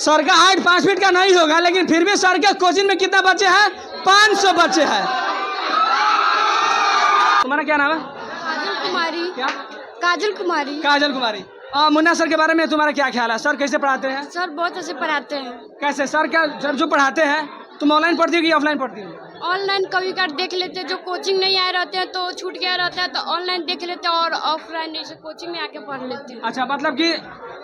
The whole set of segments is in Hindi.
सर का हाइट 5 फीट का नहीं होगा, लेकिन फिर भी सर के कोचिंग में कितना बच्चे हैं? 500 बच्चे हैं। तुम्हारा क्या नाम है? काजल कुमारी। क्या? काजल कुमारी। काजल कुमारी। मुन्ना सर के बारे में तुम्हारा क्या ख्याल है? सर कैसे पढ़ाते हैं? सर बहुत अच्छे पढ़ाते हैं। कैसे सर? क्या सर जो पढ़ाते हैं तुम ऑनलाइन पढ़ती हो कि ऑफलाइन पढ़ती हो? ऑनलाइन कभी कभी देख लेते हैं, जो कोचिंग नहीं आए रहते हैं तो छूट गया रहता है तो ऑनलाइन देख लेते हैं, और ऑफलाइन जैसे कोचिंग में आके पढ़ लेते हैं। अच्छा, मतलब कि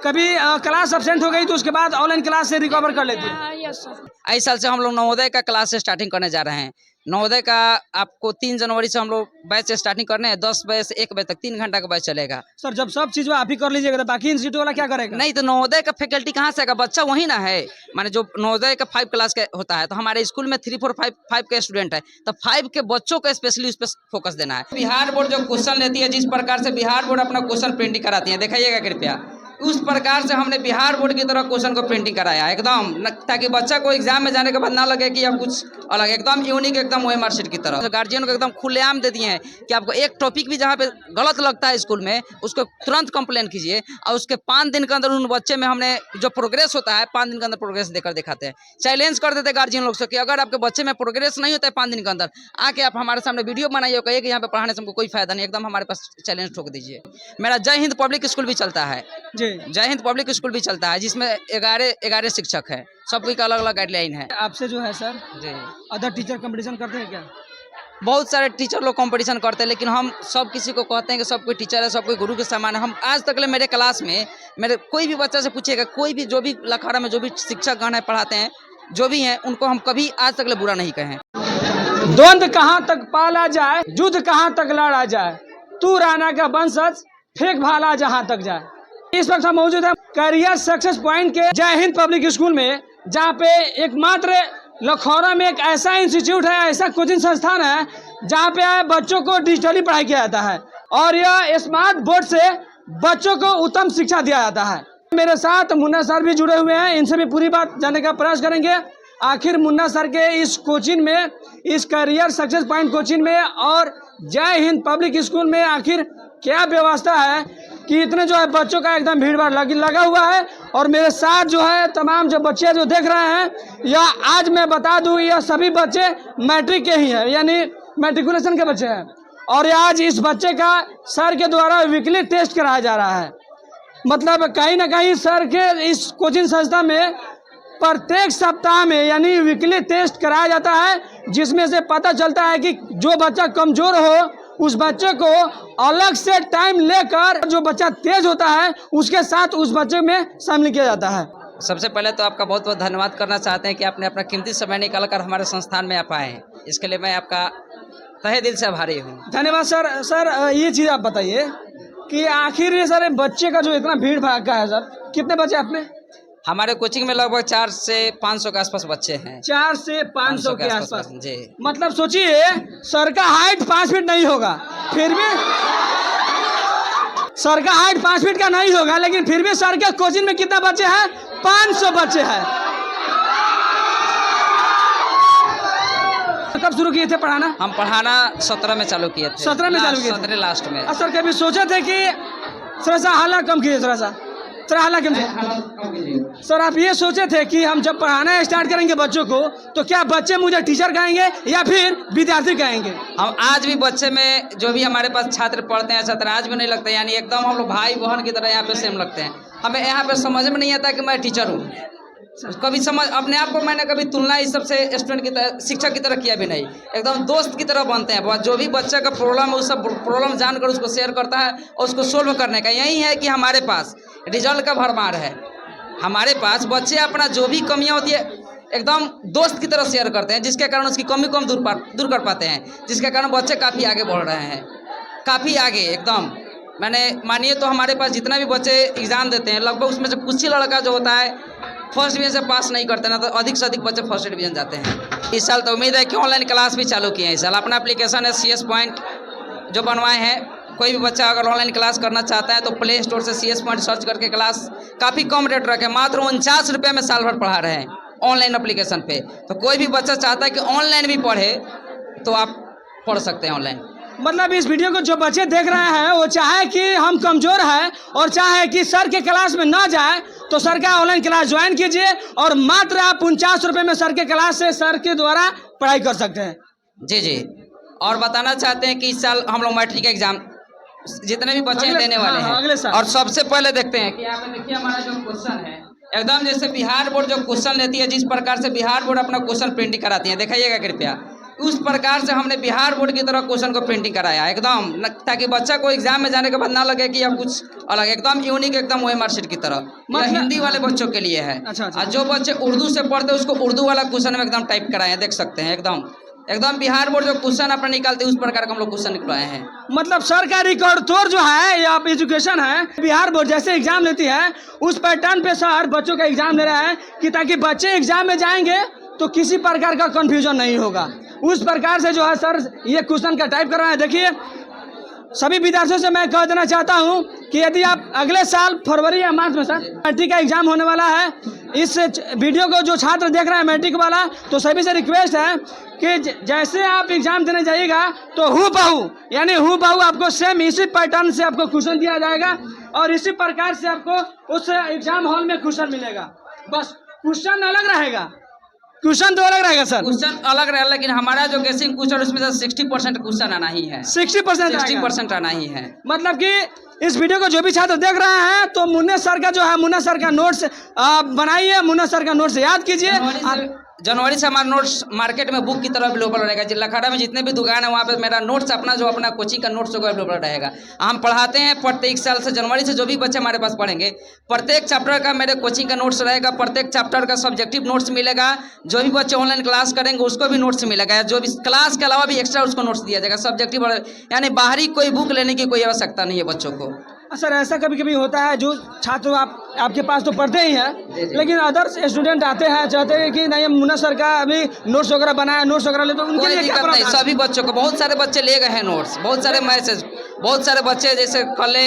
कभी क्लास एब्सेंट हो गई तो उसके बाद ऑनलाइन क्लास से रिकवर कर लेती है? Yes sir. इस साल से हम लोग नवोदय का क्लास स्टार्टिंग करने जा रहे हैं। नवोदय का आपको 3 जनवरी से हम लोग बैच स्टार्टिंग करने हैं। 10 बजे से 1 बजे तक 3 घंटा का बैच चलेगा। सर जब सब चीज आप ही कर लीजिएगा तो बाकी इंस्टीट्यूट वाला क्या करेगा? नहीं तो नवोदय का फैकल्टी कहाँ से आएगा? बच्चा वही ना है। माने जो नवोदय का 5 क्लास का होता है तो हमारे स्कूल में 3, 4, 5 के स्टूडेंट है, तो 5 के बच्चों को स्पेशली उस पर फोकस देना है। बिहार बोर्ड जो क्वेश्चन लेती है, जिस प्रकार से बिहार बोर्ड अपना क्वेश्चन प्रिंटिंग कराती है, दिखाइएगा कृपया, उस प्रकार से हमने बिहार बोर्ड की तरह क्वेश्चन को प्रिंटिंग कराया एकदम, ताकि बच्चा को एग्जाम में जाने के बाद ना लगे कि अब कुछ अलग, एकदम यूनिक, एकदम ओएमआर शीट की तरह। तो गार्जियन को एकदम खुलेआम दे दिए हैं कि आपको एक टॉपिक भी जहाँ पे गलत लगता है स्कूल में उसको तुरंत कंप्लेन कीजिए, और उसके 5 दिन के अंदर उन बच्चे में हमने जो प्रोग्रेस होता है 5 दिन के अंदर प्रोग्रेस देकर दिखाते हैं। चैलेंज कर देते गार्जियन लोग से कि अगर आपके बच्चे में प्रोग्रेस नहीं होता है 5 दिन के अंदर, आके आप हमारे सामने वीडियो बनाइए, कहिए कि यहाँ पे पढ़ाने से हमको कोई फायदा नहीं, एकदम हमारे पास चैलेंज ठोक दीजिए। मेरा जय हिंद पब्लिक स्कूल भी चलता है जी, जय हिंद पब्लिक स्कूल भी चलता है, जिसमें 11 शिक्षक है, सबकी अलग अलग गाइडलाइन है। आपसे जो है सर जी, अदर टीचर कंपटीशन करते हैं क्या? बहुत सारे टीचर लोग कंपटीशन करते हैं, लेकिन हम सब किसी को कहते हैं कि सब कोई टीचर है, सब कोई गुरु के समान है। हम आज तक मेरे क्लास में मेरे कोई भी बच्चा से पूछेगा, कोई भी जो भी लखाड़ा में जो भी शिक्षक गण है पढ़ाते हैं, जो भी हैं, उनको हम कभी आज तक बुरा नहीं कहे। द्वंद कहाँ तक पाला जाए, युद्ध कहाँ तक लड़ा जाए, तू राणा का वंशज फेंक भाला जहाँ तक जाए। इस वक्त हम मौजूद है करियर सक्सेस पॉइंट के जय हिंद पब्लिक स्कूल में, जहाँ पे एकमात्र लखौरा में एक ऐसा इंस्टीट्यूट है, ऐसा कोचिंग संस्थान है जहाँ पे बच्चों को डिजिटली पढ़ाई किया जाता है, और यह स्मार्ट बोर्ड से बच्चों को उत्तम शिक्षा दिया जाता है। मेरे साथ मुन्ना सर भी जुड़े हुए हैं, इनसे भी पूरी बात जानने का प्रयास करेंगे। आखिर मुन्ना सर के इस कोचिंग में, इस करियर सक्सेस पॉइंट कोचिंग में और जय हिंद पब्लिक स्कूल में आखिर क्या व्यवस्था है कि इतने जो है बच्चों का एकदम भीड़ भाड़ लगा हुआ है। और मेरे साथ जो है तमाम जो बच्चे जो देख रहे हैं, या आज मैं बता दूं यह सभी बच्चे मैट्रिक के ही हैं, यानी मैट्रिकुलेशन के बच्चे हैं। और आज इस बच्चे का सर के द्वारा वीकली टेस्ट कराया जा रहा है। मतलब कहीं ना कहीं सर के इस कोचिंग संस्था में प्रत्येक सप्ताह में यानी वीकली टेस्ट कराया जाता है, जिसमें से पता चलता है कि जो बच्चा कमजोर हो उस बच्चे को अलग से टाइम लेकर, जो बच्चा तेज होता है उसके साथ उस बच्चे में शामिल किया जाता है। सबसे पहले तो आपका बहुत बहुत धन्यवाद करना चाहते हैं कि आपने अपना कीमती समय निकाल कर हमारे संस्थान में आप आए हैं। इसके लिए मैं आपका तहे दिल से आभारी हूँ। धन्यवाद सर। सर ये चीज़ आप बताइए कि आखिर ये सर बच्चे का जो इतना भीड़ भाड़ है सर, कितने बच्चे आपने? हमारे कोचिंग में लगभग 4 से 500 के आसपास बच्चे हैं। 4 से 500 के आसपास जी। मतलब सोचिए सर का हाइट 5 फीट नहीं होगा, फिर भी सर का हाइट 5 फीट का नहीं होगा, लेकिन फिर भी सर के कोचिंग में कितना बच्चे हैं? 500 बच्चे हैं। कब शुरू किए थे पढ़ाना? हम पढ़ाना 17 में चालू किए थे। 17 में चालू किए थे? 17 लास्ट में। सर कभी सोचे थे कि थोड़ा सा हाला कम कीजिए, थोड़ा सा हाला कम। सर आप ये सोचे थे कि हम जब पढ़ाना स्टार्ट करेंगे बच्चों को तो क्या बच्चे मुझे टीचर कहेंगे या फिर विद्यार्थी कहेंगे? हम आज भी बच्चे में जो भी हमारे पास छात्र पढ़ते हैं, छात्र आज भी नहीं लगते, यानी एकदम हम लोग भाई बहन की तरह यहाँ पे सेम लगते हैं। हमें यहाँ पे समझ में नहीं आता कि मैं टीचर हूँ। कभी समझ अपने आप को मैंने कभी तुलना इस सबसे स्टूडेंट की तरह, शिक्षक की तरह किया भी नहीं। एकदम दोस्त की तरह बनते हैं। जो भी बच्चे का प्रॉब्लम है उस सब प्रॉब्लम जानकर उसको शेयर करता है और उसको सोल्व करने का। यही है कि हमारे पास रिजल्ट का भरमार है। हमारे पास बच्चे अपना जो भी कमियां होती है एकदम दोस्त की तरह शेयर करते हैं, जिसके कारण उसकी कमी को हम दूर कर पाते हैं, जिसके कारण बच्चे काफ़ी आगे बढ़ रहे हैं, काफ़ी आगे एकदम। मैंने मानिए तो हमारे पास जितना भी बच्चे एग्ज़ाम देते हैं लगभग उसमें से कुछ ही लड़का जो होता है फर्स्ट डिवीजन से पास नहीं करते ना, तो अधिक से अधिक बच्चे फर्स्ट डिवीजन जाते हैं। इस साल तो उम्मीद है कि ऑनलाइन क्लास भी चालू किए हैं। इस साल अपना एप्लीकेशन है CS पॉइंट जो बनवाए हैं। कोई भी बच्चा अगर ऑनलाइन क्लास करना चाहता है तो प्ले स्टोर से CS पॉइंट सर्च करके क्लास काफ़ी कम रेट रखे, मात्र 49 रुपये में साल भर पढ़ा रहे हैं ऑनलाइन एप्लीकेशन पे। तो कोई भी बच्चा चाहता है कि ऑनलाइन भी पढ़े तो आप पढ़ सकते हैं ऑनलाइन। मतलब इस वीडियो को जो बच्चे देख रहे हैं वो चाहे कि हम कमज़ोर हैं और चाहे कि सर के क्लास में ना जाए तो सर का ऑनलाइन क्लास ज्वाइन कीजिए और मात्र आप 49 रुपये में सर के क्लास से सर के द्वारा पढ़ाई कर सकते हैं। जी जी। और बताना चाहते हैं कि इस साल हम लोग मैट्रिक एग्जाम जितने भी बच्चे देने वाले हैं अगले साल। और सबसे पहले देखते हैं कि यहाँ पे देखिए हमारा जो क्वेश्चन है एकदम जैसे बिहार बोर्ड जो क्वेश्चन लेती है, जिस प्रकार से बिहार बोर्ड अपना क्वेश्चन प्रिंटिंग कराती है, दिखाइएगा कृपया, उस प्रकार से हमने बिहार बोर्ड की तरह क्वेश्चन को प्रिंटिंग कराया एकदम, ताकि बच्चा को एग्जाम में जाने के बाद ना लगे कि यह कुछ अलग, एकदम यूनिक, एकदम ओएमआर शीट की तरह। यह हिंदी वाले बच्चों के लिए है। अच्छा। और जो बच्चे उर्दू से पढ़ते हैं उसको उर्दू वाला क्वेश्चन में एकदम टाइप कराए, देख सकते हैं एकदम बिहार बोर्ड जो क्वेश्चन अपना निकालते हैं उस प्रकार का हम लोग क्वेश्चन निकलवाए हैं। मतलब सर का रिकॉर्ड तोड़ जो है या एजुकेशन है, बिहार बोर्ड जैसे एग्जाम लेती है उस पैटर्न पे सर बच्चों का एग्जाम ले रहा है कि ताकि बच्चे एग्जाम में जाएंगे तो किसी प्रकार का कंफ्यूजन नहीं होगा। उस प्रकार से जो है सर ये क्वेश्चन का टाइप करवाए। देखिए सभी विद्यार्थियों से मैं कह देना चाहता हूं कि यदि आप अगले साल फरवरी या मार्च में सर मैट्रिक का एग्जाम होने वाला है, इस वीडियो को जो छात्र देख रहे हैं मैट्रिक वाला, तो सभी से रिक्वेस्ट है कि जैसे आप एग्जाम देने जाइएगा तो हूबहू आपको सेम इसी पैटर्न से आपको क्वेश्चन दिया जाएगा और इसी प्रकार से आपको उस एग्जाम हॉल में क्वेश्चन मिलेगा। बस क्वेश्चन अलग रहेगा, क्वेश्चन तो अलग रहेगा सर, क्वेश्चन अलग रहेगा, लेकिन हमारा जो गेसिंग क्वेश्चन उसमें 60% क्वेश्चन आना ही है, 60% आना ही है। मतलब कि इस वीडियो को जो भी छात्र देख रहे हैं तो मुन्ना सर का जो है मुन्ना सर का नोट्स बनाइए, मुन्ना सर का नोट्स याद कीजिए। जनवरी से हमारा नोट्स मार्केट में बुक की तरह अवेलेबल रहेगा। लखड़ा में जितने भी दुकान है वहाँ पे मेरा नोट्स अपना कोचिंग का नोट्स होगा अवेलेबल रहेगा। हम पढ़ाते हैं प्रत्येक साल से, जनवरी से जो भी बच्चे हमारे पास पढ़ेंगे प्रत्येक चैप्टर का मेरे कोचिंग का नोट्स रहेगा, प्रत्येक चैप्टर का सब्जेक्टिव नोट्स मिलेगा। जो भी बच्चे ऑनलाइन क्लास करेंगे उसको भी नोट्स मिलेगा, जो भी क्लास के अलावा भी एक्स्ट्रा उसको नोट्स दिया जाएगा सब्जेक्टिव, यानी बाहरी कोई बुक लेने की कोई आवश्यकता नहीं है बच्चों को। सर ऐसा कभी कभी होता है जो छात्र आपके पास तो पढ़ते ही हैं लेकिन अदर्स स्टूडेंट आते हैं चाहते हैं कि नहीं मुन्ना सर का अभी नोट्स वगैरह बनाया, नोट्स वगैरह ले, तो उनके लिए क्या नहीं, सभी बच्चों को, बहुत सारे बच्चे ले गए हैं नोट्स, बहुत सारे मैसेज, बहुत सारे बच्चे जैसे कल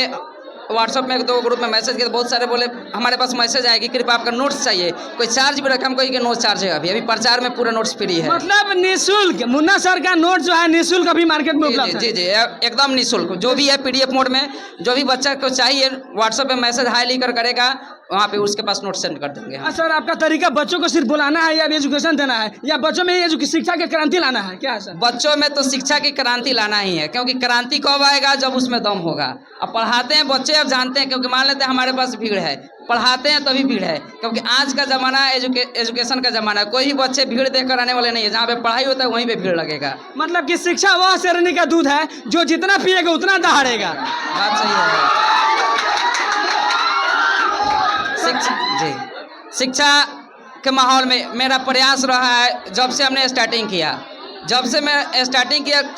व्हाट्सएप में 1-2 ग्रुप में मैसेज किया, बहुत सारे बोले हमारे पास मैसेज आएगी कृपया आपका नोट्स चाहिए, कोई चार्ज भी रखा, हम कोई नोट्स चार्ज है अभी प्रचार में पूरा नोट्स फ्री है, मतलब निःशुल्क। मुन्ना सर का नोट जो है निःशुल्क अभी मार्केट में उपलब्ध है। जी एकदम निःशुल्क, जो भी है PDF मोड में, जो भी बच्चा को चाहिए व्हाट्सएप में मैसेज हाई लिखकर करेगा, वहाँ पे उसके पास नोट सेंड कर देंगे। हाँ सर, आपका तरीका बच्चों को सिर्फ बुलाना है या एजुकेशन देना है या बच्चों में शिक्षा की क्रांति लाना है, क्या है सर? बच्चों में तो शिक्षा की क्रांति लाना ही है, क्योंकि क्रांति कब आएगा जब उसमें दम होगा। अब पढ़ाते हैं बच्चे, अब जानते हैं, क्योंकि मान लेते हैं हमारे पास भीड़ है, पढ़ाते हैं तभी भीड़ है, क्योंकि आज का ज़माना एजुकेशन का ज़माना है। कोई भी बच्चे भीड़ देखकर आने वाले नहीं है, जहाँ पे पढ़ाई होता है वहीं पे भीड़ लगेगा। मतलब कि शिक्षा वह शेरनी का दूध है जो जितना पिएगा उतना दहाड़ेगा। बात सही है। शिक्षा के माहौल में मेरा प्रयास रहा है, जब से हमने स्टार्टिंग किया,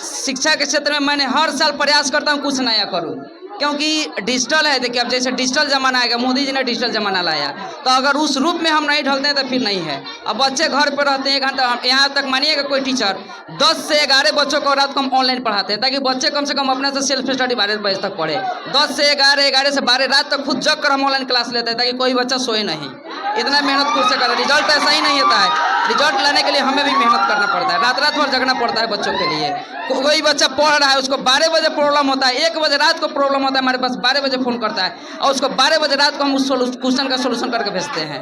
शिक्षा के क्षेत्र में मैंने हर साल प्रयास करता हूँ कुछ नया करूँ, क्योंकि डिजिटल है। देखिए अब जैसे डिजिटल ज़माना आएगा, मोदी जी ने डिजिटल ज़माना लाया, तो अगर उस रूप में हम नहीं ढलते हैं तो फिर नहीं है। अब बच्चे घर पर रहते हैं 1 घंटा, यहाँ तक मानिएगा कोई टीचर 10 से 11 बच्चों को रात को हम ऑनलाइन पढ़ाते हैं, ताकि बच्चे कम से कम अपने से सेल्फ स्टडी 12 बजे तक पढ़े। 10 से 11, 11 से 12 रात तक खुद जग कर हम ऑनलाइन क्लास लेते हैं, ताकि कोई बच्चा सोए नहीं। इतना मेहनत खुद से कर, रिजल्ट ऐसा ही नहीं होता है। रिजल्ट लाने के लिए हमें भी मेहनत करना पड़ता है, रात भर जगना पड़ता है बच्चों के लिए। कोई बच्चा पढ़ रहा है, उसको 12 बजे प्रॉब्लम होता है, 1 बजे रात को प्रॉब्लम होता है, हमारे पास 12 बजे फ़ोन करता है और उसको 12 बजे रात को हम उस क्वेश्चन का सोल्यूशन करके भेजते हैं।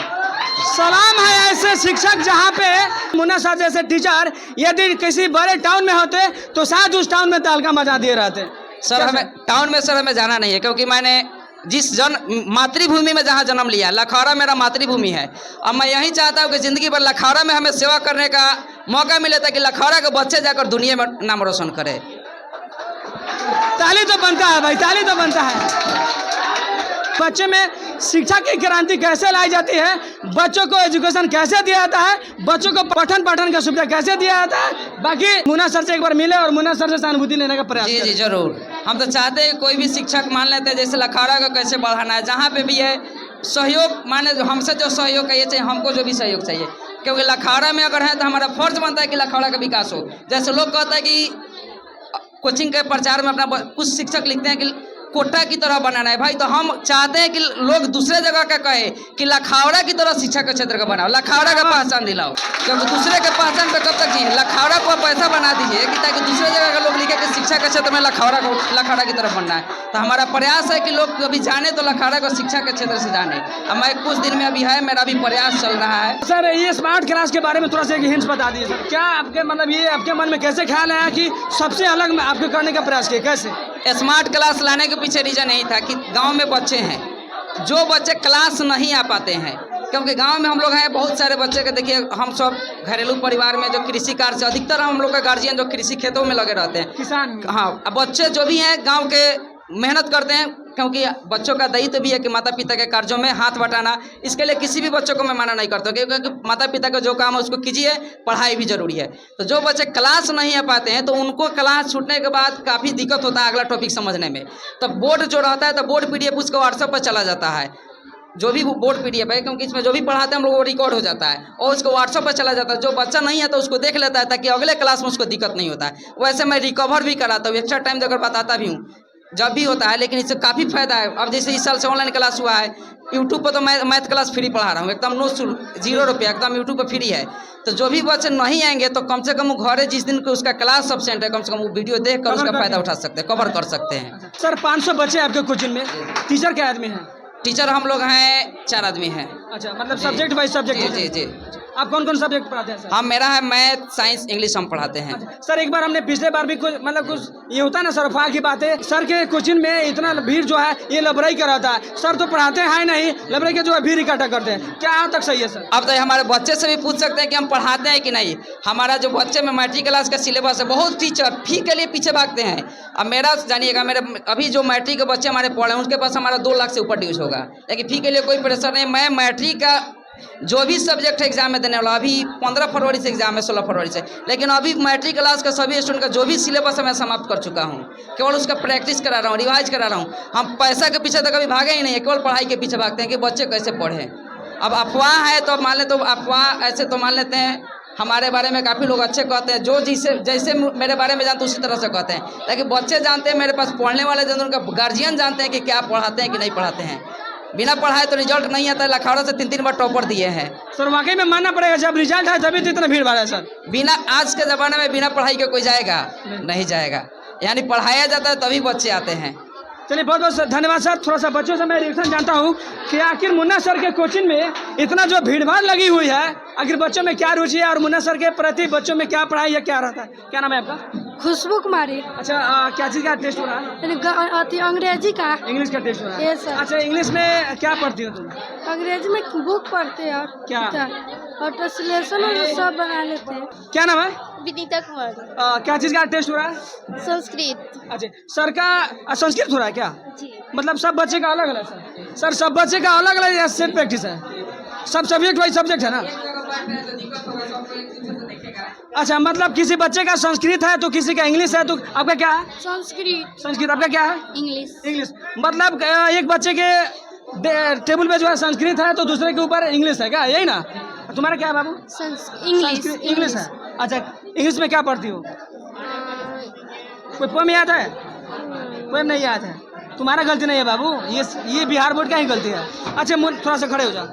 सलाम है ऐसे शिक्षक जहाँ पे मुन्ना सर जैसे टीचर यदि किसी बड़े टाउन में होते तो शायद उस टाउन में तहलका मचा दिए रहते। सर हमें टाउन में हमें जाना नहीं है, क्योंकि मैंने जिस मातृभूमि में जहाँ जन्म लिया, लखौरा मेरा मातृभूमि है। अब मैं यही चाहता हूँ कि ज़िंदगी भर लखौरा में हमें सेवा करने का मौका मिले, ताकि लखौरा के बच्चे जाकर दुनिया में नाम रोशन करे। ताली तो बनता है भाई, ताली तो बनता है। बच्चे में शिक्षा की क्रांति कैसे लाई जाती है, बच्चों को एजुकेशन कैसे दिया जाता है, बच्चों को पठन पाठन का सुविधा कैसे दिया जाता है। बाकी मुन्ना सर से एक बार मिले और मुन्ना सर से सहानुभूति लेने का प्रयास जी जरूर। हम तो चाहते हैं कोई भी शिक्षक मान लेते हैं, जैसे लखौरा को कैसे बढ़ाना है, जहाँ पे भी है सहयोग, माने हमसे जो सहयोग चाहिए, हमको जो भी सहयोग चाहिए, क्योंकि लखौरा में अगर है तो हमारा फर्ज बनता है कि लखौरा का विकास हो। जैसे लोग कहते हैं कि कोचिंग के प्रचार में अपना कुछ शिक्षक लिखते हैं कि कोटा की तरह बनाना है भाई। तो हम चाहते हैं कि लोग दूसरे जगह का कहे कि लखावड़ा की तरह शिक्षा के क्षेत्र का बनाओ, लखावड़ा का पहचान दिलाओ, क्योंकि दूसरे के पहचान पे कब तक जिए। लखावड़ा को पैसा बना दीजिए कि ताकि दूसरे जगह का लोग लिखे कि शिक्षा के क्षेत्र में लखावड़ा की तरफ बनना है। तो हमारा प्रयास है कि लोग कभी जाने तो लखावड़ा को शिक्षा के क्षेत्र से जाने। अब मैं कुछ दिन में अभी है, मेरा भी प्रयास चल रहा है। सर ये स्मार्ट क्लास के बारे में थोड़ा सा एक हिंट्स बता दीजिए सर। क्या आपके मतलब ये आपके मन में कैसे ख्याल आया कि सबसे अलग में आपके करने का प्रयास किया, कैसे? स्मार्ट क्लास लाने के पीछे रीजन यही था कि गांव में बच्चे हैं जो बच्चे क्लास नहीं आ पाते हैं, क्योंकि गांव में हम लोग हैं बहुत सारे बच्चे के। देखिए हम सब घरेलू परिवार में जो कृषि कार्य से अधिकतर हम लोग का गार्जियन जो कृषि खेतों में लगे रहते हैं, किसान। हाँ, अब बच्चे जो भी हैं गांव के मेहनत करते हैं, क्योंकि बच्चों का दायित्व भी है कि माता पिता के कार्यों में हाथ बटाना। इसके लिए किसी भी बच्चों को मैं मना नहीं करता, क्योंकि माता पिता का जो काम है उसको कीजिए, पढ़ाई भी जरूरी है। तो जो बच्चे क्लास नहीं आ पाते हैं तो उनको क्लास छूटने के बाद काफ़ी दिक्कत होता है अगला टॉपिक समझने में। तो बोर्ड जो रहता है तो बोर्ड PDF उसको व्हाट्सएप पर चला जाता है, जो भी बोर्ड PDF है, क्योंकि इसमें जो भी पढ़ाते हैं हम लोग वो रिकॉर्ड हो जाता है और उसको व्हाट्सएप पर चला जाता है। जो बच्चा नहीं है तो उसको देख लेता है ताकि अगले क्लास में उसको दिक्कत नहीं होता है। वैसे मैं रिकवर भी कराता हूँ, एक्स्ट्रा टाइम देकर बताता भी हूँ जब भी होता है, लेकिन इससे काफ़ी फायदा है। अब जैसे इस साल से ऑनलाइन क्लास हुआ है, यूट्यूब पर तो मैं मैथ क्लास फ्री पढ़ा रहा हूँ, एकदम नो 0 रुपया, एकदम यूट्यूब पर फ्री है। तो जो भी बच्चे नहीं आएंगे तो कम से कम वो घरे जिस दिन को उसका क्लास सब्सेंट है, कम से कम वो वीडियो देख कर उसका फायदा उठा सकते हैं, कवर कर सकते हैं। सर 500 बच्चे आपके कोचिंग में, टीचर क्या आदमी हैं? टीचर हम लोग हैं 4 आदमी हैं। अच्छा, मतलब सब्जेक्ट वाइज सब्जेक्ट? जी जी। आप कौन कौन सब्जेक्ट पढ़ाते हैं सर? हम मेरा है मैथ, साइंस, इंग्लिश हम पढ़ाते हैं। सर एक बार हमने पिछले बार भी कुछ मतलब कुछ ये होता है ना सर, अफवाह की बातें, सर के कोचिंग में इतना भीड़ जो है ये लबराई कराता है। सर तो पढ़ाते हैं नहीं, लबराई के जो है भीड़ इकट्ठा करते हैं। क्या यहाँ तक सही है सर? अब तो हमारे बच्चे से भी पूछ सकते हैं कि हम पढ़ाते हैं कि नहीं। हमारा जो बच्चे में मैट्रिक क्लास का सिलेबस है, बहुत टीचर फी के लिए पीछे भागते हैं। अब मेरा जानिएगा, मेरे अभी जो मैट्रिक के बच्चे हमारे पढ़ रहे हैं उनके पास हमारा 2 लाख से ऊपर ड्यूज होगा, लेकिन फी के लिए कोई प्रेशर नहीं। मैं मैट्रिक का जो भी सब्जेक्ट है एग्जाम में देने वाला, अभी 15 फरवरी से एग्जाम है, 16 फरवरी से, लेकिन अभी मैट्रिक क्लास का सभी स्टूडेंट का जो भी सिलेबस है मैं समाप्त कर चुका हूँ। केवल उसका प्रैक्टिस करा रहा हूँ, रिवाइज करा रहा हूँ। हम पैसा के पीछे तो कभी भागे ही नहीं है, केवल पढ़ाई के पीछे भागते हैं कि बच्चे कैसे पढ़ें। अब अफवाह है तो मान लेते, तो अफवाह ऐसे तो मान लेते हैं। हमारे बारे में काफ़ी लोग अच्छे कहते हैं, जो जैसे मेरे बारे में जानते उसी तरह से कहते हैं, लेकिन बच्चे जानते हैं, मेरे पास पढ़ने वाले जो उनका गार्जियन जानते हैं कि क्या पढ़ाते हैं कि नहीं पढ़ाते हैं। बिना पढ़ाए तो रिजल्ट नहीं आता है। लखावड़ा से 3-3 बार टॉपर दिए हैं सर। वाकई में मानना पड़ेगा, जब रिजल्ट है तभी तो इतना भीड़ भाड़ है सर। बिना, आज के ज़माने में बिना पढ़ाई के कोई जाएगा नहीं जाएगा, यानी पढ़ाया जाता है तभी बच्चे आते हैं। चलिए बहुत बहुत धन्यवाद सर। थोड़ा सा बच्चों से मैं रिएक्शन जानता हूँ कि आखिर मुन्ना सर के कोचिंग में इतना जो भीड़ भाड़ लगी हुई है, आखिर बच्चों में क्या रुचि है और मुन्ना सर के प्रति बच्चों में क्या पढ़ाई या क्या रहता है? क्या नाम है आपका? खुशबू कुमारी। अच्छा, क्या चीज़ का टेस्ट हो रहा है? अंग्रेजी का। इंग्लिश का टेस्ट हो रहा है? Yes sir. अच्छा, इंग्लिश में क्या पढ़ती हो तुम? अंग्रेजी में बुक पढ़ते हैं और क्या? और ट्रांसलेशन और सब बना लेते हैं। क्या नाम है? विनीता कुमारी। क्या चीज़ का टेस्ट हो रहा है? संस्कृत। अच्छा, सर का संस्कृत हो रहा है क्या? जी। मतलब सब बच्चे का अलग अलग सर? सर सब बच्चे का अलग अलग या सेट प्रैक्टिस है? सब सब्जेक्ट वाइज सब्जेक्ट है ना? अच्छा, मतलब किसी बच्चे का संस्कृत है तो किसी का इंग्लिश है, तो आपका क्या है? संस्कृत। आपका क्या है? इंग्लिश। मतलब एक बच्चे के टेबल पे जो है संस्कृत है तो दूसरे के ऊपर इंग्लिश है क्या, यही ना? तुम्हारा क्या है बाबू? इंग्लिश है। अच्छा, इंग्लिश में क्या पढ़ती हो? कोई पोएम याद है? पोएम नहीं याद है। तुम्हारा गलती नहीं है बाबू, ये बिहार बोर्ड का ही गलती है। अच्छा, थोड़ा सा खड़े हो जाओ।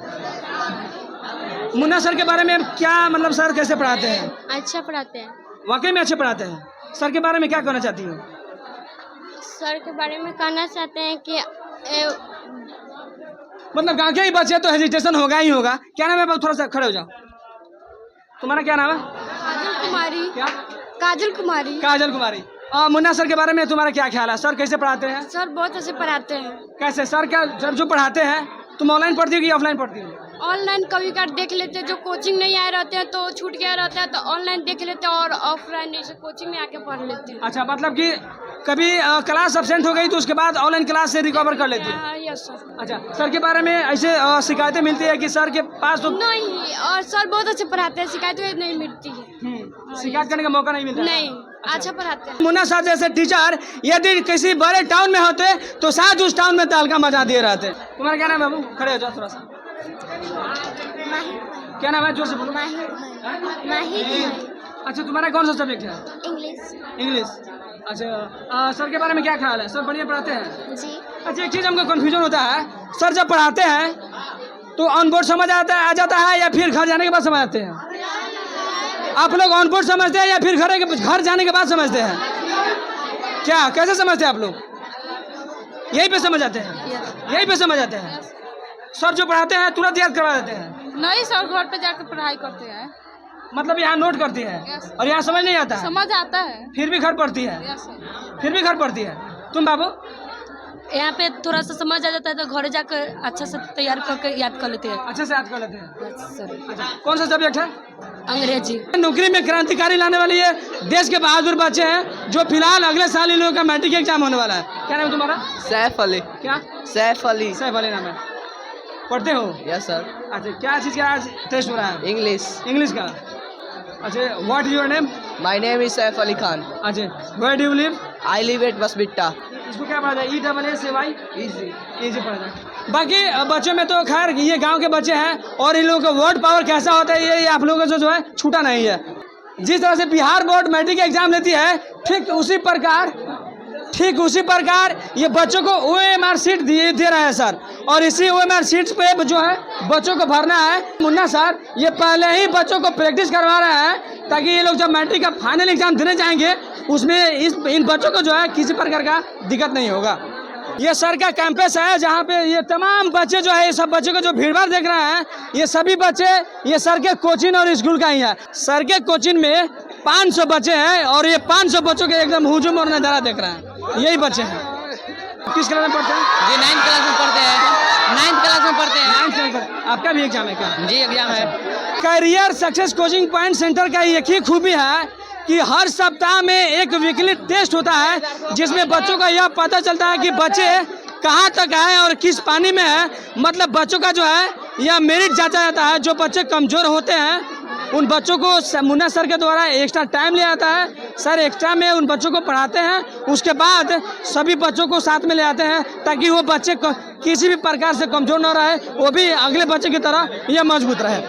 मुन्ना सर के बारे में क्या मतलब, सर कैसे पढ़ाते हैं? अच्छा पढ़ाते हैं, वाकई में अच्छे पढ़ाते हैं। सर के बारे में क्या कहना चाहती हो? सर के बारे में कहना चाहते हैं कि मतलब गाँव के ही बच्चे तो हेजिटेशन होगा ही होगा। क्या नाम है बाबू? थोड़ा सा खड़े हो जाओ। तुम्हारा क्या नाम है? काजल कुमारी। क्या? काजल कुमारी। काजल कुमारी। मुन्ना सर के बारे में तुम्हारा क्या ख्याल है? सर कैसे पढ़ाते हैं? सर बहुत अच्छे पढ़ाते हैं। कैसे सर? क्या सर जो पढ़ाते हैं तुम ऑनलाइन पढ़ती हो कि ऑफलाइन पढ़ती हो? ऑनलाइन कभी कभार देख लेते हैं, जो कोचिंग नहीं आए रहते हैं तो छूट गया रहता है तो ऑनलाइन देख लेते हैं और ऑफलाइन जैसे कोचिंग में आके पढ़ लेते हैं। अच्छा, मतलब कि कभी क्लास एब्सेंट हो गई तो उसके बाद ऑनलाइन क्लास से रिकवर कर लेती है? Yes sir. अच्छा, सर के बारे में ऐसे शिकायतें मिलती है कि सर के पास तो नहीं, और सर बहुत अच्छे पढ़ाते हैं, शिकायतें नहीं मिलती है। शिकायत करने का मौका नहीं मिलता? नहीं, अच्छा पढ़ाते हैं। मुन्ना सर जैसे टीचर यदि किसी बड़े टाउन में होते तो शायद उस टाउन में तहलका मचा दिए रहते। तुम्हारा क्या नाम है बाबू? खड़े हो जाओ थोड़ा सा। क्या नाम है? जोर से बोलो। माही। अच्छा, तुम्हारा कौन सा सब्जेक्ट है? इंग्लिश। इंग्लिश। अच्छा सर के बारे में क्या ख्याल है? सर बढ़िया पढ़ाते हैं? जी। अच्छा एक चीज़ हमको कन्फ्यूजन होता है, सर जब पढ़ाते हैं तो ऑन बोर्ड समझ आ जाता है या फिर घर जाने के बाद समझ आते हैं? आप लोग ऑन बोर्ड समझते हैं या फिर घर जाने के बाद समझते हैं? क्या कैसे समझते हैं आप लोग? यहीं पे समझ आते हैं? यहीं पे समझ आते हैं? सर जो पढ़ाते हैं तुरंत याद करवा देते हैं? नहीं सर, घर पे जाकर पढ़ाई करते हैं। मतलब यहाँ नोट करती है Yes. और यहाँ समझ नहीं आता है? समझ आता है। फिर भी घर पढ़ती है? Yes sir. फिर भी घर पढ़ती है। तुम बाबू? यहाँ पे थोड़ा सा समझ आ जाता है तो घर जाकर अच्छा से तैयार करके याद कर लेते हैं। अच्छे से याद कर लेते हैं? सर अच्छा कौन सा सब्जेक्ट है? अंग्रेजी। नौकरी में क्रांतिकारी लाने वाली है, देश के बहादुर बच्चे हैं जो फिलहाल अगले साल इन लोगों का मैट्रिक एग्जाम होने वाला है। क्या नाम है तुम्हारा? सैफ अली। क्या? सैफ अली। सैफ अली नाम है। पढ़ते हो? Yes sir. अच्छा क्या चीज़ का आज टेस्ट हो रहा है? इंग्लिश का। अच्छा what your name? My name is Saif Ali Khan. अच्छा where do you live? I live at Basbitta. इसको क्या पढ़ा जाए? ESSAY? इजी पढ़ा जाए। बाकी बच्चों में तो खैर ये गांव के बच्चे हैं और इन लोगों का वर्ड पावर कैसा होता है ये आप लोगों को जो है छूटा नहीं है। जिस तरह से बिहार बोर्ड मैट्रिक एग्जाम लेती है ठीक उसी प्रकार ये बच्चों को OMR सीट दे रहा है सर, और इसी OMR सीट पे जो है बच्चों को भरना है। मुन्ना सर ये पहले ही बच्चों को प्रैक्टिस करवा रहा है ताकि ये लोग जब मैट्रिक का फाइनल एग्जाम देने जाएंगे उसमें इन बच्चों को जो है किसी प्रकार का दिक्कत नहीं होगा। ये सर का कैंपस है जहाँ पे ये तमाम बच्चे जो है, ये सब बच्चों को जो भीड़ भाड़ देख रहे हैं ये सभी बच्चे ये सर के कोचिंग और स्कूल का ही है। सर के कोचिंग में 500 बच्चे हैं और ये 500 बच्चों के एकदम हुजूम और नज़ारा देख रहे हैं। यही बच्चे हैं। किस क्लास में पढ़ते हैं? जी 9th क्लास में पढ़ते हैं। 9th क्लास में पढ़ते हैं। 9th क्लास में। आपका भी एग्जाम है क्या? जी एग्जाम है। Career success coaching point centre का एक ही खूबी है कि हर सप्ताह में एक वीकली टेस्ट होता है जिसमें बच्चों का यह पता चलता है कि बच्चे कहाँ तक आए और किस पानी में है। मतलब बच्चों का जो है यह मेरिट जांचा जाता है। जो बच्चे कमज़ोर होते हैं उन बच्चों को मुन्ना सर के द्वारा एक्स्ट्रा टाइम लिया जाता है। सर एक्स्ट्रा में उन बच्चों को पढ़ाते हैं, उसके बाद सभी बच्चों को साथ में ले आते हैं ताकि वो बच्चे किसी भी प्रकार से कमज़ोर न रहे, वो भी अगले बच्चे की तरह यह मजबूत रहे।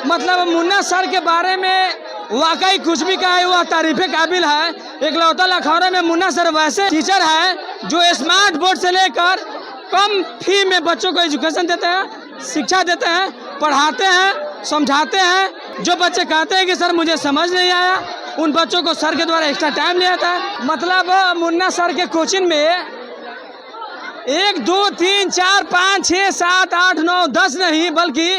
मतलब मुन्ना सर के बारे में वाकई कुछ भी कहा है वह तारीफ़े काबिल है। इकलौता लखौरा में मुन्ना सर वैसे टीचर है जो स्मार्ट बोर्ड से लेकर कम फी में बच्चों को एजुकेशन देते हैं, शिक्षा देते हैं, पढ़ाते हैं, समझाते हैं। जो बच्चे कहते हैं कि सर मुझे समझ नहीं आया उन बच्चों को सर के द्वारा एक्स्ट्रा टाइम लिया जाता है। मतलब मुन्ना सर के कोचिंग में 1 2 3 4 5 6 7 8 9 10 नहीं बल्कि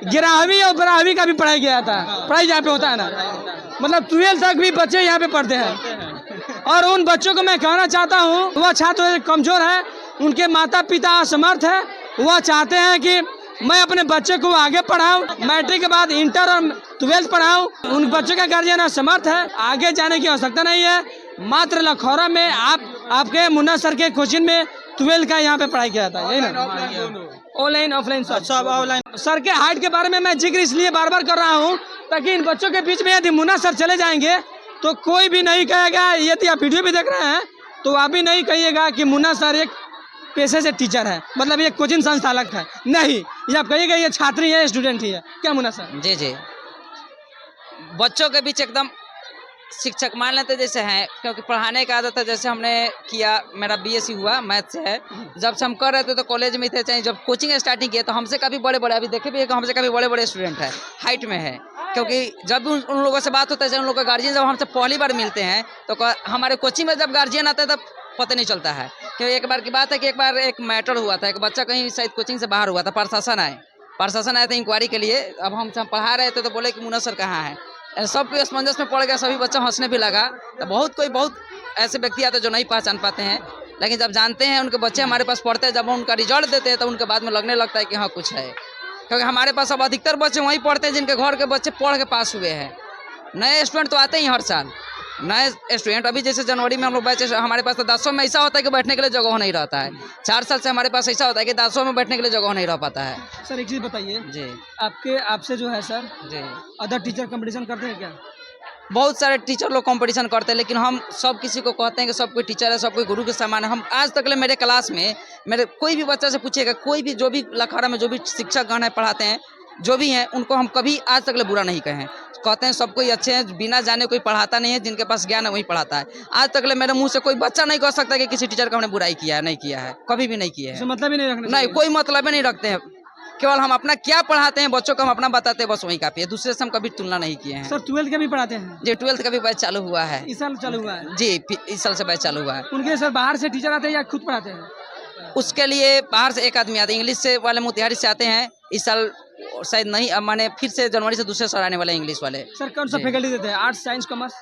11वीं और 12वीं का भी पढ़ाई किया जाता है। पढ़ाई यहाँ पे होता है ना, मतलब 12 तक भी बच्चे यहाँ पे पढ़ते हैं। और उन बच्चों को मैं कहना चाहता हूँ वह छात्र कमज़ोर है, उनके माता पिता असमर्थ है, वह चाहते हैं कि मैं अपने बच्चे को आगे पढ़ाऊँ, मैट्रिक के बाद इंटर और 12th पढ़ाऊँ। उन बच्चों का गार्जियन असमर्थ है, आगे जाने की आवश्यकता नहीं है। मात्र लखौरा में आपके मुन्ना सर के कोचिंग में 12th का यहाँ पे पढ़ाई किया जाता है, यही ना? ऑनलाइन ऑफलाइन सब ऑनलाइन। सर के हाइट के बारे में मैं जिक्र इसलिए बार बार कर रहा हूँ ताकि इन बच्चों के बीच में यदि मुन्ना सर चले जाएंगे तो कोई भी नहीं कहेगा, यदि आप वीडियो भी देख रहे हैं तो आप भी नहीं कहिएगा कि मुन्ना सर एक पेशे से टीचर है, मतलब ये कोचिंग संचालक है। नहीं, ये आप कहिएगा ये छात्री है, स्टूडेंट ही है। क्या मुन्ना सर? जी बच्चों के बीच एकदम शिक्षक मान लेते जैसे हैं, क्योंकि पढ़ाने का आदत है। जैसे हमने किया, मेरा BSc हुआ मैथ से है, जब से हम कर रहे थे तो कॉलेज में थे, चाहे जब कोचिंग स्टार्टिंग किया तो हमसे काफ़ी बड़े अभी देखे भी है कि हमसे काफ़ी बड़े स्टूडेंट है, हाइट में है। क्योंकि जब भी उन लोगों से बात होता है, उन लोगों का गार्जियन जब हमसे पहली बार मिलते हैं तो हमारे कोचिंग में जब गार्जियन आता है तब पता नहीं चलता है। क्योंकि एक बार की बात है कि एक बार एक मैटर हुआ था, एक बच्चा कहीं शायद कोचिंग से बाहर हुआ था, प्रशासन आए थे इंक्वायरी के लिए। अब हम पढ़ा रहे थे तो बोले कि मुन्ना सर कहाँ है, सब कोई असमंजस में पड़ गया, सभी बच्चा हंसने भी लगा। तो बहुत ऐसे व्यक्ति आते हैं जो नहीं पहचान पाते हैं, लेकिन जब जानते हैं उनके बच्चे हमारे पास पढ़ते हैं, जब उनका रिजल्ट देते हैं तो उनके बाद में लगने लगता है कि हाँ कुछ है। क्योंकि हमारे पास अब अधिकतर बच्चे वहीं पढ़ते हैं जिनके घर के बच्चे पढ़ के पास हुए हैं। नए स्टूडेंट तो आते ही हर साल, नए स्टूडेंट। अभी जैसे जनवरी में हम लोग बैच, हमारे पास तो 10 में ऐसा होता है कि बैठने के लिए जगह नहीं रहता है। 4 साल से हमारे पास ऐसा होता है कि 10 में बैठने के लिए जगह नहीं रह पाता है। सर एक चीज़ बताइए जी, आपसे जो है सर जी अदर टीचर कंपटीशन करते हैं क्या? बहुत सारे टीचर लोग कंपटीशन करते हैं, लेकिन हम सब किसी को कहते हैं कि सब कोई टीचर है, सब कोई गुरु के समान है। हम आज तक मेरे क्लास में मेरे कोई भी बच्चा से पूछिएगा, कोई भी जो भी लखौरा में जो भी शिक्षक गण है पढ़ाते हैं जो भी हैं, उनको हम कभी आज तक बुरा नहीं कहे हैं। कहते हैं सब कोई अच्छे हैं, बिना जाने कोई पढ़ाता नहीं है, जिनके पास ज्ञान है वही पढ़ाता है। आज तक मेरे मुंह से कोई बच्चा नहीं कह सकता कि किसी टीचर का हमने बुराई किया है, नहीं किया है, कभी भी नहीं किया है। मतलब ही नहीं रखना नहीं, कोई मतलब ही नहीं रखते हैं। केवल हम अपना क्या पढ़ाते हैं बच्चों को, हम अपना बताते हैं, बस वही काफी है। दूसरे से हम कभी तुलना नहीं किए हैं। सर 12th का भी पढ़ाते हैं? जी 12th का भी बैच चालू हुआ है, इस साल चालू हुआ है? जी इस साल से बैच चालू हुआ है। उनके सर बाहर से टीचर आते हैं या खुद पढ़ाते हैं? उसके लिए बाहर से एक आदमी आते हैं, इंग्लिश से वाले मोतिहारी से आते हैं। इस साल शायद नहीं, अब माने फिर से जनवरी से दूसरे सर आने वाले इंग्लिश वाले। सर कौन सा फैकल्टी देते हैं? Arts, science, commerce?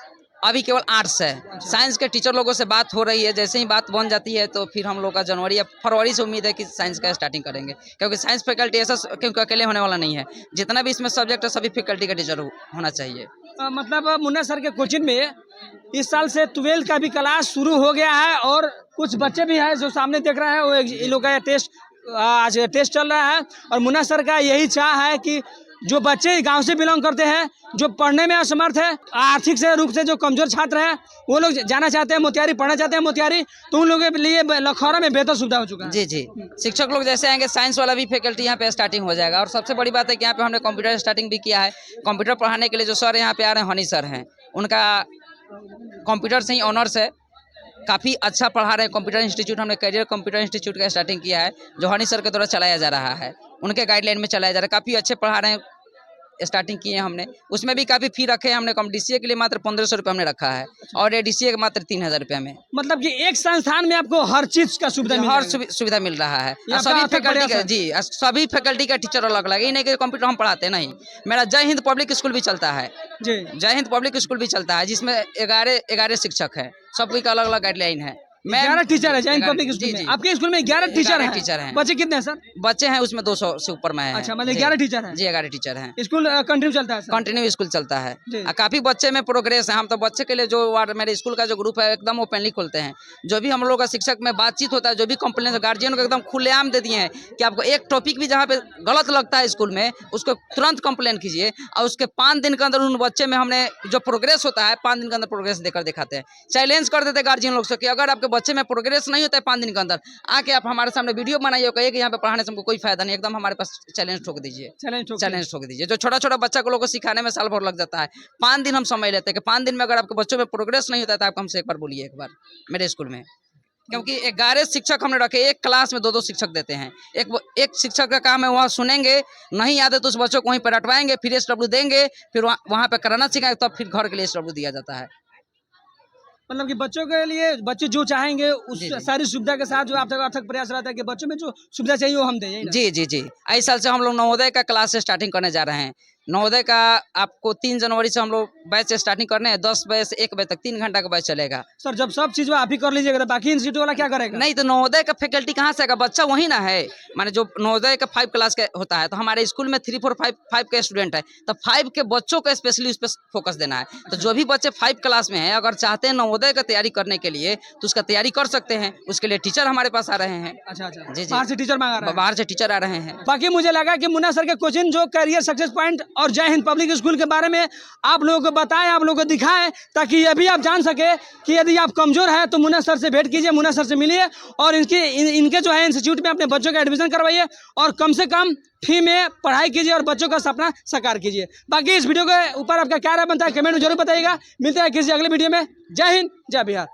अभी केवल आर्ट्स है। साइंस के टीचर लोगों से बात हो रही है, जैसे ही बात बन जाती है तो फिर हम लोग का जनवरी या फरवरी से उम्मीद है कि साइंस का स्टार्टिंग करेंगे, क्योंकि साइंस फैकल्टी ऐसा क्योंकि अकेले होने वाला नहीं है। जितना भी इसमें सब्जेक्ट है सभी फैकल्टी का टीचर होना चाहिए। मतलब मुन्ना सर के कोचिंग में इस साल से 12th का भी क्लास शुरू हो गया है और कुछ बच्चे भी हैं जो सामने देख रहे हैं, वो इन लोग का टेस्ट आज टेस्ट चल रहा है। और मुन्ना सर का यही चाह है कि जो बच्चे गांव से बिलोंग करते हैं, जो पढ़ने में असमर्थ है, आर्थिक से रूप से जो कमजोर छात्र हैं, वो लोग जाना चाहते हैं मोतिहारी, पढ़ना चाहते हैं मोतिहारी, तो उन लोगों के लिए लखौरा में बेहतर सुविधा हो चुका है। जी जी, शिक्षक लोग जैसे आएंगे साइंस वाला भी फैकल्टी यहाँ पे स्टार्टिंग हो जाएगा। और सबसे बड़ी बात है कि यहाँ पे हमने कंप्यूटर स्टार्टिंग भी किया है। कंप्यूटर पढ़ाने के लिए जो सर यहाँ पे आ रहे हैं, हनी सर हैं, उनका कंप्यूटर से ही ऑनर्स है, काफ़ी अच्छा पढ़ा रहे हैं। कंप्यूटर इंस्टीट्यूट हमने करियर कंप्यूटर इंस्टीट्यूट का स्टार्टिंग किया है, जो हनी सर के द्वारा चलाया जा रहा है, उनके गाइडलाइन में चलाया जा रहा है। काफ़ी अच्छे पढ़ा रहे हैं, स्टार्टिंग किए हमने। उसमें भी काफ़ी फी रखे हैं हमने। कम DCA के लिए मात्र 1500 रुपये हमने रखा है और DCA के मात्र 3000 रुपये में। मतलब कि एक संस्थान में आपको हर चीज का सुविधा मिल हर जाएगा। सुविधा मिल रहा है। ये सभी आपका फैकल्टी का बढ़िया जी, सभी फैकल्टी का टीचर अलग अलग है, ये नहीं कि कंप्यूटर हम पढ़ाते नहीं। मेरा जय हिंद पब्लिक स्कूल भी चलता है, जी जय हिंद पब्लिक स्कूल भी चलता है, जिसमें 11 शिक्षक है, सबकी का अलग अलग गाइडलाइन है। 11 टीचर है जैन पब्लिक स्कूल में। आपके स्कूल में 11 टीचर हैं? बच्चे कितने हैं सर? बच्चे हैं उसमें 200 से ऊपर में है। अच्छा, मतलब 11 टीचर हैं? जी 11 टीचर हैं। स्कूल कंटिन्यू चलता है सर? कंटिन्यू स्कूल चलता है। जी। काफी बच्चे में प्रोग्रेस है। हम तो बच्चे के लिए जो मेरे स्कूल का जो ग्रुप है एकदम ओपनली खोलते हैं। जो भी हम लोग का शिक्षक में बातचीत होता है, जो भी कंप्लेन गार्जियन को एकदम खुलेआम दे दिए हैं कि आपको एक टॉपिक भी जहाँ पे गलत लगता है स्कूल में, उसको तुरंत कंप्लेन कीजिए और उसके 5 दिन के अंदर उन बच्चे में हमने जो प्रोग्रेस होता है 5 दिन के अंदर प्रोग्रेस देकर दिखाते हैं। चैलेंज कर देते गार्जियन लोग से कि अगर आपके बच्चे में प्रोग्रेस नहीं होता है 5 दिन के अंदर, आके आप हमारे सामने वीडियो बनाइए, कहिए कि यहाँ पे पढ़ाने से हमको कोई फायदा नहीं, एकदम हमारे पास चैलेंज ठोक दीजिए। चैलेंज ठोक दीजिए। जो छोटा छोटा बच्चा को लोगों को सिखाने में साल भर लग जाता है, 5 दिन हम समय लेते हैं कि 5 दिन में अगर आपके बच्चों में प्रोग्रेस नहीं होता है तो आप हमसे एक बार बोलिए, एक बार मेरे स्कूल में। क्योंकि 11 शिक्षक हमने रखे, एक क्लास में 2-2 शिक्षक देते हैं। एक शिक्षक का काम है वहाँ सुनेंगे, नहीं याद है तो उस बच्चों को वहीं पर रटवाएंगे, फिर SW देंगे, फिर वहाँ पे कराना सिखाएंगे, तब फिर घर के लिए SW दिया जाता है। मतलब कि बच्चों के लिए बच्चे जो चाहेंगे उस सारी सुविधा के साथ जो आप तक अथक प्रयास रहता है कि बच्चों में जो सुविधा चाहिए वो हम दें। जी जी जी, इस साल से हम लोग नवोदय का क्लास स्टार्टिंग करने जा रहे हैं। नवोदय का आपको 3 जनवरी से हम लोग बैच स्टार्टिंग करने हैं। 10 बजे से 1 बजे तक 3 घंटा का बैच चलेगा। सर जब सब चीज आप ही कर लीजिएगा तो बाकी इंस्टीट्यूट वाला क्या करेगा? नहीं तो नवोदय का फैकल्टी कहाँ से आएगा? बच्चा वही ना है। माने जो नवोदय का 5 क्लास का होता है, तो हमारे स्कूल में 3, 4, 5 के स्टूडेंट है, तो 5 के बच्चों को स्पेशली उस पर फोकस देना है। तो जो भी बच्चे 5 क्लास में हैं, अगर चाहते हैं नवोदय का तैयारी करने के लिए तो उसका तैयारी कर सकते हैं। उसके लिए टीचर हमारे पास आ रहे हैं। अच्छा जी जी, बाहर से टीचर मांगा रहे हैं? बाहर से टीचर आ रहे हैं। बाकी मुझे लगा कि मुन्ना सर के कोचिंग जो करियर सक्सेस पॉइंट और जय हिंद पब्लिक स्कूल के बारे में आप लोगों को बताएं, आप लोगों को दिखाएं, ताकि ये भी आप जान सके कि यदि आप कमजोर हैं तो मुन्ना सर से भेंट कीजिए, मुन्ना सर से मिलिए और इनके जो है इंस्टीट्यूट में अपने बच्चों का एडमिशन करवाइए और कम से कम फी में पढ़ाई कीजिए और बच्चों का सपना साकार कीजिए। बाकी इस वीडियो के ऊपर आपका क्या राय बनता है कमेंट में जरूर बताइएगा। मिलते हैं किसी अगले वीडियो में। जय हिंद, जय बिहार।